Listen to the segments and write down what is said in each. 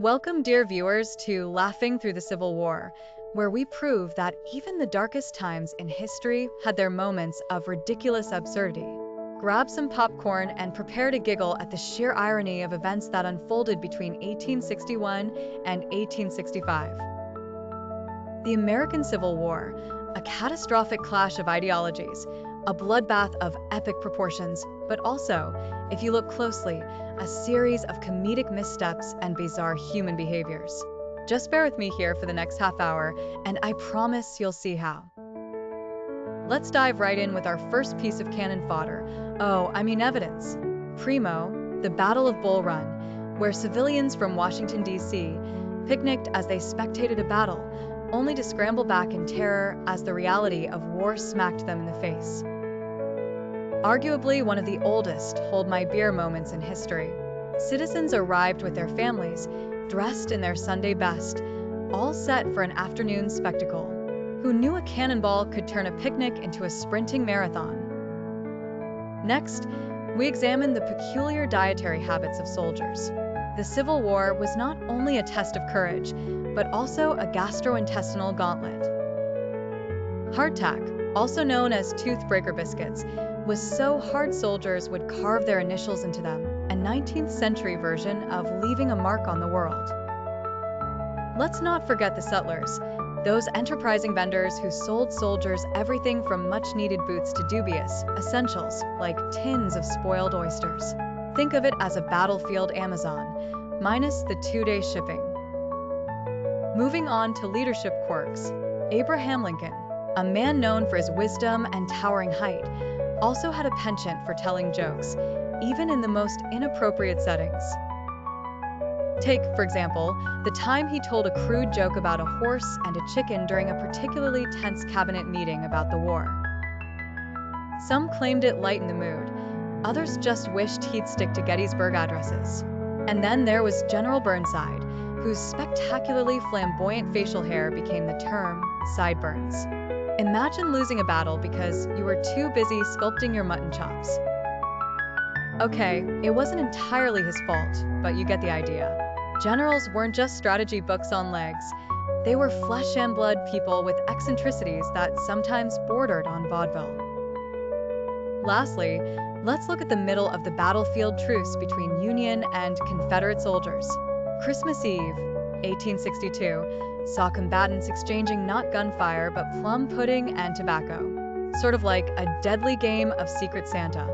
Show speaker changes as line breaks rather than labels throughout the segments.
Welcome, dear viewers, to Laughing Through the Civil War, where we prove that even the darkest times in history had their moments of ridiculous absurdity. Grab some popcorn and prepare to giggle at the sheer irony of events that unfolded between 1861 and 1865. The American Civil War, a catastrophic clash of ideologies, a bloodbath of epic proportions, but also, if you look closely, a series of comedic missteps and bizarre human behaviors. Just bear with me here for the next half hour, and I promise you'll see how. Let's dive right in with our first piece of cannon fodder. Evidence. Primo, the Battle of Bull Run, where civilians from Washington, D.C. picnicked as they spectated a battle, only to scramble back in terror as the reality of war smacked them in the face. Arguably one of the oldest hold-my-beer moments in history. Citizens arrived with their families, dressed in their Sunday best, all set for an afternoon spectacle. Who knew a cannonball could turn a picnic into a sprinting marathon? Next, we examine the peculiar dietary habits of soldiers. The Civil War was not only a test of courage, but also a gastrointestinal gauntlet. Hardtack, also known as toothbreaker biscuits, was so hard soldiers would carve their initials into them, a 19th century version of leaving a mark on the world. Let's not forget the sutlers, those enterprising vendors who sold soldiers everything from much-needed boots to dubious essentials like tins of spoiled oysters. Think of it as a battlefield Amazon, minus the 2-day shipping. Moving on to leadership quirks, Abraham Lincoln, a man known for his wisdom and towering height, also had a penchant for telling jokes, even in the most inappropriate settings. Take, for example, the time he told a crude joke about a horse and a chicken during a particularly tense cabinet meeting about the war. Some claimed it lightened the mood, others just wished he'd stick to Gettysburg addresses. And then there was General Burnside, whose spectacularly flamboyant facial hair became the term sideburns. Imagine losing a battle because you were too busy sculpting your mutton chops. Okay, it wasn't entirely his fault, but you get the idea. Generals weren't just strategy books on legs. They were flesh and blood people with eccentricities that sometimes bordered on vaudeville. Lastly, let's look at the middle of the battlefield truce between Union and Confederate soldiers. Christmas Eve, 1862, saw combatants exchanging not gunfire but plum pudding and tobacco, sort of like a deadly game of Secret Santa.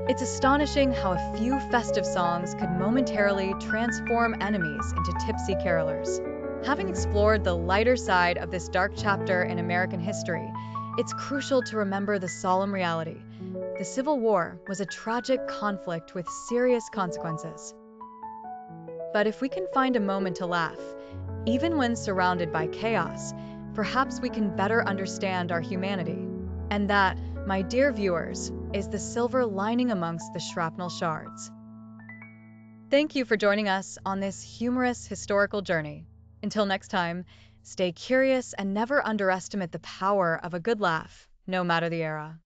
It's astonishing how a few festive songs could momentarily transform enemies into tipsy carolers. Having explored the lighter side of this dark chapter in American history, it's crucial to remember the solemn reality. The Civil War was a tragic conflict with serious consequences. But if we can find a moment to laugh, even when surrounded by chaos, perhaps we can better understand our humanity. And that, my dear viewers, is the silver lining amongst the shrapnel shards. Thank you for joining us on this humorous historical journey. Until next time, stay curious and never underestimate the power of a good laugh, no matter the era.